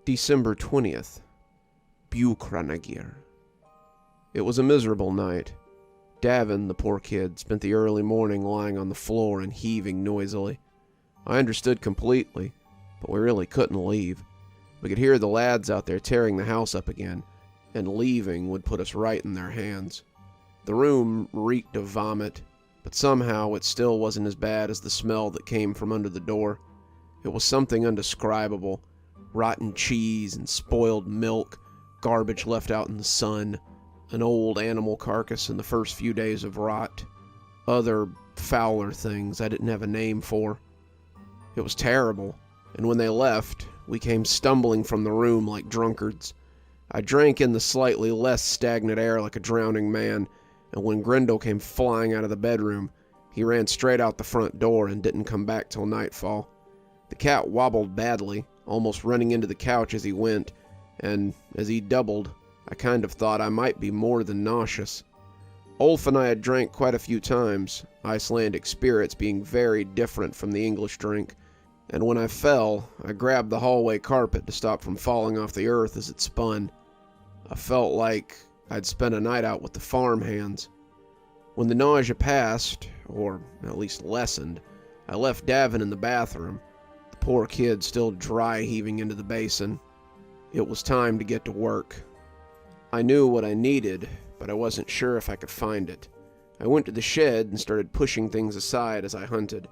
December 20th, Bukranagir. It was a miserable night. Davin, the poor kid, spent the early morning lying on the floor and heaving noisily. I understood completely, but we really couldn't leave. We could hear the lads out there tearing the house up again, and leaving would put us right in their hands. The room reeked of vomit, but somehow it still wasn't as bad as the smell that came from under the door. It was something indescribable. Rotten cheese and spoiled milk, garbage left out in the sun, an old animal carcass in the first few days of rot, other fouler things I didn't have a name for. It was terrible, and when they left, we came stumbling from the room like drunkards. I drank in the slightly less stagnant air like a drowning man, and when Grendel came flying out of the bedroom, he ran straight out the front door and didn't come back till nightfall. The cat wobbled badly, almost running into the couch as he went, and as he doubled, I kind of thought I might be more than nauseous. Ulf and I had drank quite a few times, Icelandic spirits being very different from the English drink, and when I fell, I grabbed the hallway carpet to stop from falling off the earth as it spun. I felt like I'd spent a night out with the farm hands. When the nausea passed, or at least lessened, I left Davin in the bathroom, the poor kid still dry heaving into the basin. It was time to get to work. I knew what I needed, but I wasn't sure if I could find it. I went to the shed and started pushing things aside as I hunted.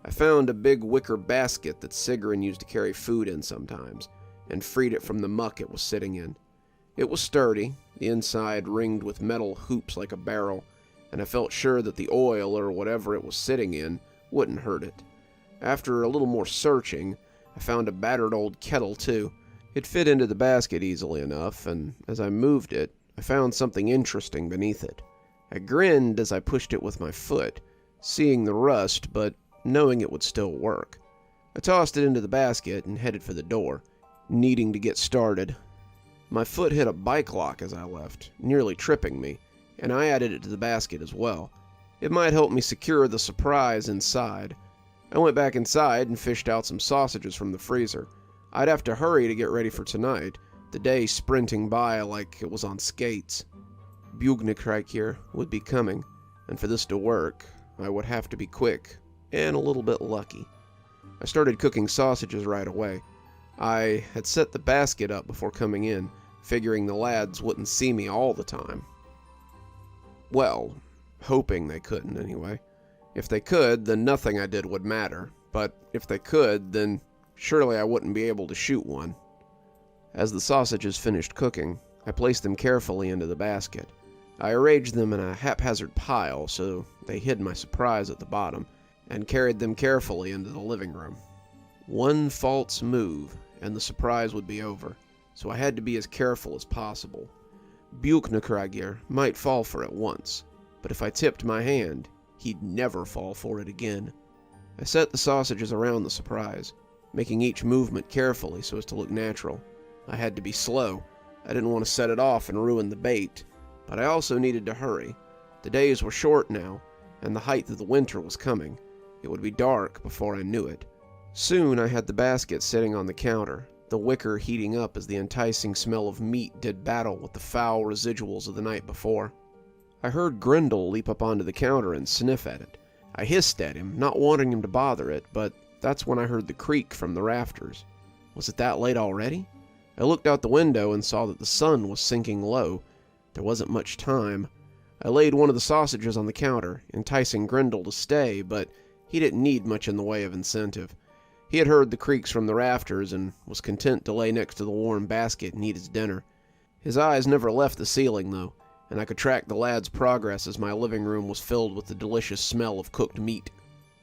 I found a big wicker basket that Sigrun used to carry food in sometimes, and freed it from the muck it was sitting in. It was sturdy, the inside ringed with metal hoops like a barrel, and I felt sure that the oil or whatever it was sitting in wouldn't hurt it. After a little more searching, I found a battered old kettle too. It fit into the basket easily enough, and as I moved it, I found something interesting beneath it. I grinned as I pushed it with my foot, seeing the rust, but knowing it would still work. I tossed it into the basket and headed for the door, needing to get started. My foot hit a bike lock as I left, nearly tripping me, and I added it to the basket as well. It might help me secure the surprise inside. I went back inside and fished out some sausages from the freezer. I'd have to hurry to get ready for tonight, the day sprinting by like it was on skates. Bugnikreikir would be coming, and for this to work, I would have to be quick and a little bit lucky. I started cooking sausages right away. I had set the basket up before coming in, figuring the lads wouldn't see me all the time. Well, hoping they couldn't anyway. If they could, then nothing I did would matter, but if they could, then surely I wouldn't be able to shoot one. As the sausages finished cooking, I placed them carefully into the basket. I arranged them in a haphazard pile so they hid my surprise at the bottom, and carried them carefully into the living room. One false move, and the surprise would be over, so I had to be as careful as possible. Buknikreikir might fall for it once, but if I tipped my hand, he'd never fall for it again. I set the sausages around the surprise, making each movement carefully so as to look natural. I had to be slow. I didn't want to set it off and ruin the bait, but I also needed to hurry. The days were short now, and the height of the winter was coming. It would be dark before I knew it. Soon I had the basket sitting on the counter, the wicker heating up as the enticing smell of meat did battle with the foul residuals of the night before. I heard Grendel leap up onto the counter and sniff at it. I hissed at him, not wanting him to bother it, but that's when I heard the creak from the rafters. Was it that late already? I looked out the window and saw that the sun was sinking low. There wasn't much time. I laid one of the sausages on the counter, enticing Grendel to stay, but he didn't need much in the way of incentive. He had heard the creaks from the rafters and was content to lay next to the warm basket and eat his dinner. His eyes never left the ceiling, though, and I could track the lad's progress as my living room was filled with the delicious smell of cooked meat.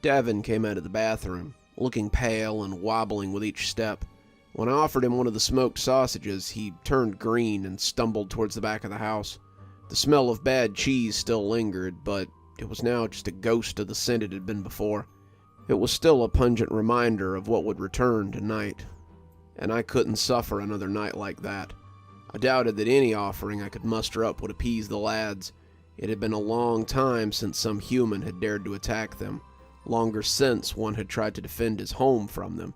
Davin came out of the bathroom, looking pale and wobbling with each step. When I offered him one of the smoked sausages, he turned green and stumbled towards the back of the house. The smell of bad cheese still lingered, but it was now just a ghost of the scent it had been before. It was still a pungent reminder of what would return tonight, and I couldn't suffer another night like that. I doubted that any offering I could muster up would appease the lads. It had been a long time since some human had dared to attack them, longer since one had tried to defend his home from them,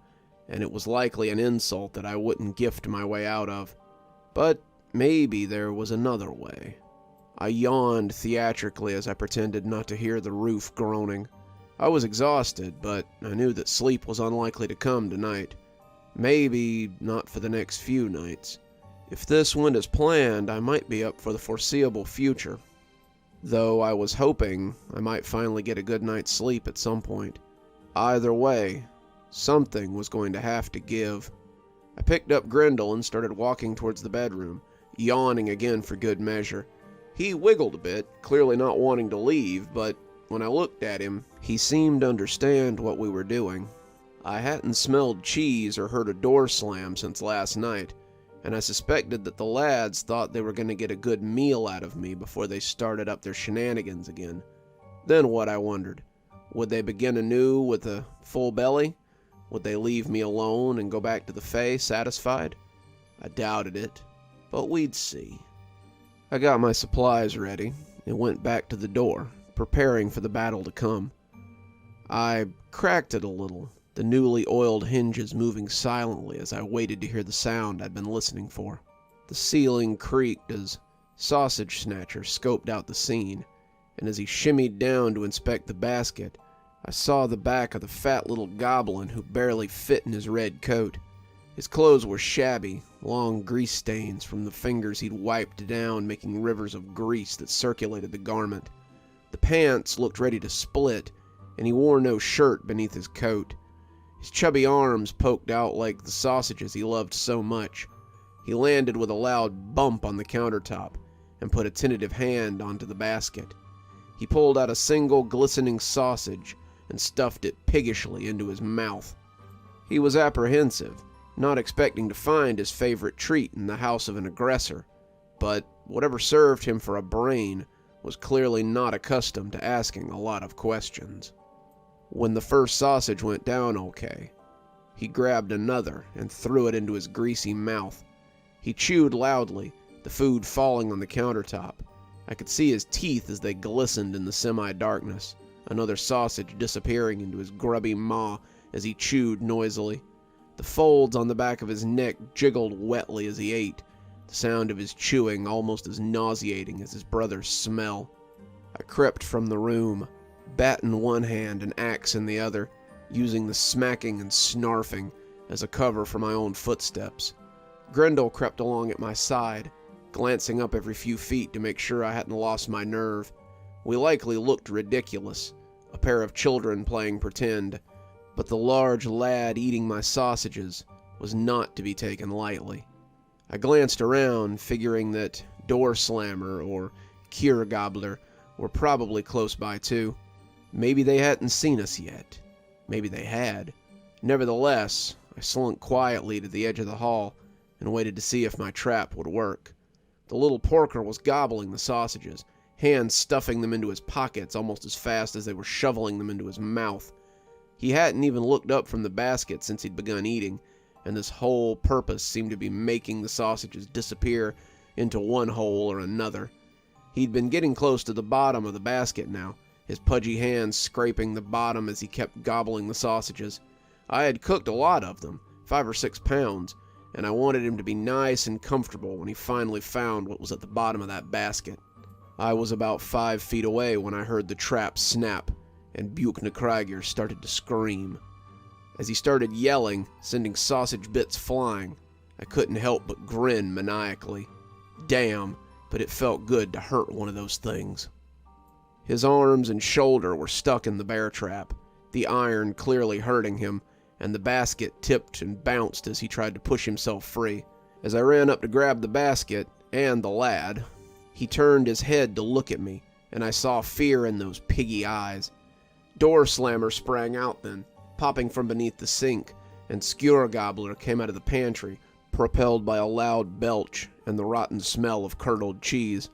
and it was likely an insult that I wouldn't gift my way out of. But maybe there was another way. I yawned theatrically as I pretended not to hear the roof groaning. I was exhausted, but I knew that sleep was unlikely to come tonight. Maybe not for the next few nights. If this went as planned, I might be up for the foreseeable future. Though I was hoping I might finally get a good night's sleep at some point. Either way, something was going to have to give. I picked up Grendel and started walking towards the bedroom, yawning again for good measure. He wiggled a bit, clearly not wanting to leave, but when I looked at him, he seemed to understand what we were doing. I hadn't smelled cheese or heard a door slam since last night, and I suspected that the lads thought they were going to get a good meal out of me before they started up their shenanigans again. Then what, I wondered? Would they begin anew with a full belly? Would they leave me alone and go back to the Fae satisfied? I doubted it, but we'd see. I got my supplies ready and went back to the door, preparing for the battle to come. I cracked it a little, the newly oiled hinges moving silently as I waited to hear the sound I'd been listening for. The ceiling creaked as Sausage Snatcher scoped out the scene, and as he shimmied down to inspect the basket, I saw the back of the fat little goblin who barely fit in his red coat. His clothes were shabby, long grease stains from the fingers he'd wiped down, making rivers of grease that circulated the garment. The pants looked ready to split, and he wore no shirt beneath his coat. His chubby arms poked out like the sausages he loved so much. He landed with a loud bump on the countertop and put a tentative hand onto the basket. He pulled out a single glistening sausage and stuffed it piggishly into his mouth. He was apprehensive, not expecting to find his favorite treat in the house of an aggressor, but whatever served him for a brain was clearly not accustomed to asking a lot of questions. When the first sausage went down okay, he grabbed another and threw it into his greasy mouth. He chewed loudly, the food falling on the countertop. I could see his teeth as they glistened in the semi-darkness, another sausage disappearing into his grubby maw as he chewed noisily. The folds on the back of his neck jiggled wetly as he ate, the sound of his chewing almost as nauseating as his brother's smell. I crept from the room, bat in one hand and axe in the other, using the smacking and snarfing as a cover for my own footsteps. Grendel crept along at my side, glancing up every few feet to make sure I hadn't lost my nerve. We likely looked ridiculous, a pair of children playing pretend, but the large lad eating my sausages was not to be taken lightly. I glanced around, figuring that Door Slammer or Cure Gobbler were probably close by too. Maybe they hadn't seen us yet. Maybe they had. Nevertheless, I slunk quietly to the edge of the hall and waited to see if my trap would work. The little porker was gobbling the sausages, hands stuffing them into his pockets almost as fast as they were shoveling them into his mouth. He hadn't even looked up from the basket since he'd begun eating, and this whole purpose seemed to be making the sausages disappear into one hole or another. He'd been getting close to the bottom of the basket now, his pudgy hands scraping the bottom as he kept gobbling the sausages. I had cooked a lot of them, 5 or 6 pounds, and I wanted him to be nice and comfortable when he finally found what was at the bottom of that basket. I was about 5 feet away when I heard the trap snap, and Buchnekrieger started to scream. As he started yelling, sending sausage bits flying, I couldn't help but grin maniacally. Damn, but it felt good to hurt one of those things. His arms and shoulder were stuck in the bear trap, the iron clearly hurting him, and the basket tipped and bounced as he tried to push himself free. As I ran up to grab the basket, and the lad, he turned his head to look at me, and I saw fear in those piggy eyes. Door Slammer sprang out then, popping from beneath the sink, and Skewer Gobbler came out of the pantry, propelled by a loud belch and the rotten smell of curdled cheese.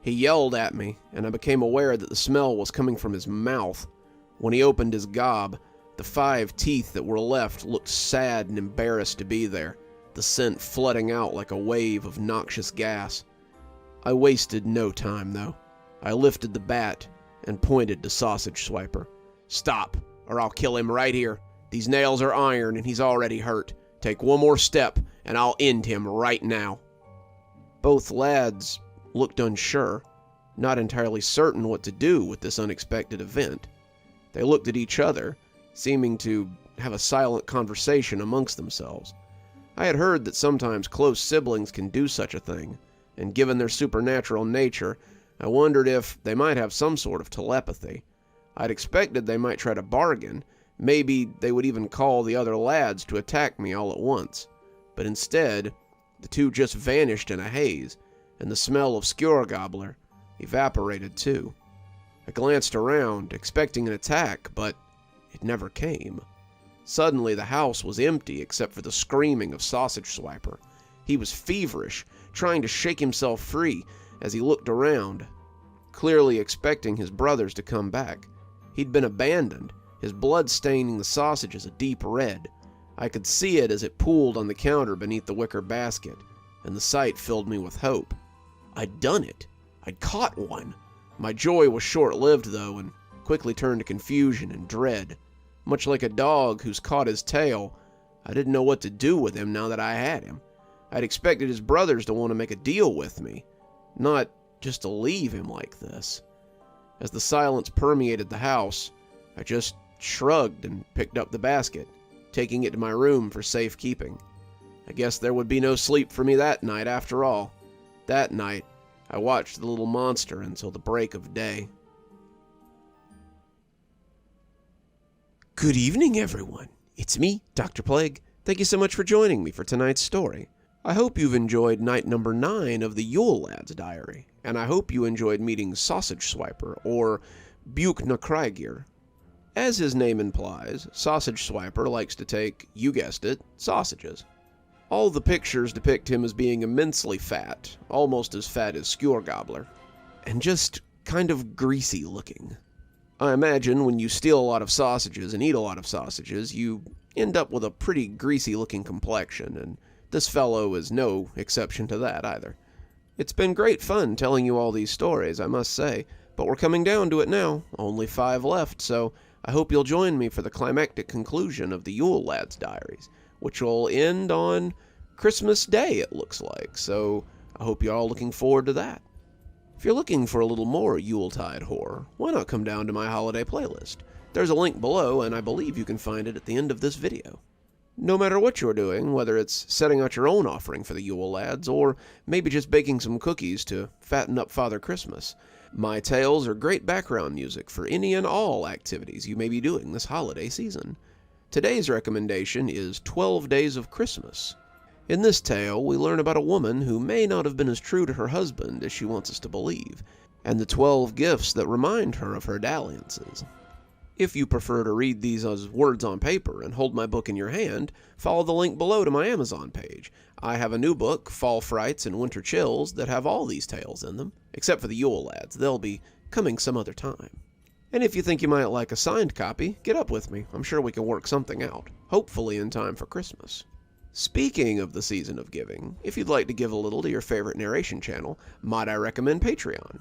He yelled at me, and I became aware that the smell was coming from his mouth. When he opened his gob, the 5 teeth that were left looked sad and embarrassed to be there, the scent flooding out like a wave of noxious gas. I wasted no time, though. I lifted the bat and pointed to Sausage Swiper. "Stop, or I'll kill him right here," These nails are iron and he's already hurt. Take one more step and I'll end him right now." Both lads looked unsure, not entirely certain what to do with this unexpected event. They looked at each other, seeming to have a silent conversation amongst themselves. I had heard that sometimes close siblings can do such a thing, and given their supernatural nature, I wondered if they might have some sort of telepathy. I'd expected they might try to bargain. Maybe they would even call the other lads to attack me all at once. But instead, the two just vanished in a haze, and the smell of Schuler gobbler evaporated too. I glanced around, expecting an attack, but it never came. Suddenly, the house was empty except for the screaming of Sausage Swiper. He was feverish, trying to shake himself free as he looked around, clearly expecting his brothers to come back. He'd been abandoned, his blood staining the sausages a deep red. I could see it as it pooled on the counter beneath the wicker basket, and the sight filled me with hope. I'd done it. I'd caught one. My joy was short-lived, though, and quickly turned to confusion and dread. Much like a dog who's caught his tail, I didn't know what to do with him now that I had him. I'd expected his brothers to want to make a deal with me, not just to leave him like this. As the silence permeated the house, I just shrugged and picked up the basket, taking it to my room for safekeeping. I guess there would be no sleep for me that night after all. That night, I watched the little monster until the break of day. Good evening, everyone. It's me, Dr. Plague. Thank you so much for joining me for tonight's story. I hope you've enjoyed night number 9 of the Yule Lad's diary, and I hope you enjoyed meeting Sausage Swiper, or Buchnakrieger. As his name implies, Sausage Swiper likes to take, you guessed it, sausages. All the pictures depict him as being immensely fat, almost as fat as Schuler Gobbler, and just kind of greasy looking. I imagine when you steal a lot of sausages and eat a lot of sausages, you end up with a pretty greasy looking complexion, and this fellow is no exception to that either. It's been great fun telling you all these stories, I must say, but we're coming down to it now, only 5 left, so I hope you'll join me for the climactic conclusion of the Yule Lad's diaries, which will end on Christmas Day, it looks like, so I hope you're all looking forward to that. If you're looking for a little more Yuletide horror, why not come down to my holiday playlist? There's a link below, and I believe you can find it at the end of this video. No matter what you're doing, whether it's setting out your own offering for the Yule Lads, or maybe just baking some cookies to fatten up Father Christmas, my tales are great background music for any and all activities you may be doing this holiday season. Today's recommendation is 12 Days of Christmas. In this tale, we learn about a woman who may not have been as true to her husband as she wants us to believe, and the 12 gifts that remind her of her dalliances. If you prefer to read these as words on paper and hold my book in your hand, follow the link below to my Amazon page. I have a new book, Fall Frights and Winter Chills, that have all these tales in them, except for the Yule Lads. They'll be coming some other time. And if you think you might like a signed copy, get up with me. I'm sure we can work something out, hopefully in time for Christmas. Speaking of the season of giving, if you'd like to give a little to your favorite narration channel, might I recommend Patreon.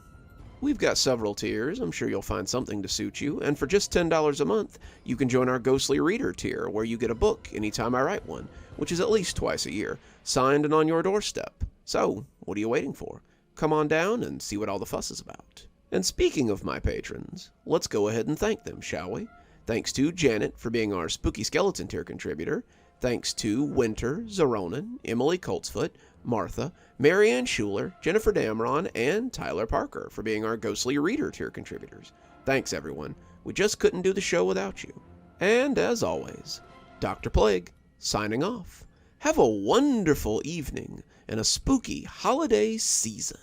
We've got several tiers, I'm sure you'll find something to suit you, and for just $10 a month, you can join our Ghostly Reader tier, where you get a book anytime I write one, which is at least twice a year, signed and on your doorstep. So, what are you waiting for? Come on down and see what all the fuss is about. And speaking of my patrons, let's go ahead and thank them, shall we? Thanks to Janet for being our Spooky Skeleton tier contributor. Thanks to Winter, Xaronan, Emily Coltsfoot, Martha, Marianne Schuler, Jennifer Damron, and Tyler Parker for being our Ghostly Reader tier contributors. Thanks, everyone. We just couldn't do the show without you. And as always, Dr. Plague, signing off. Have a wonderful evening and a spooky holiday season.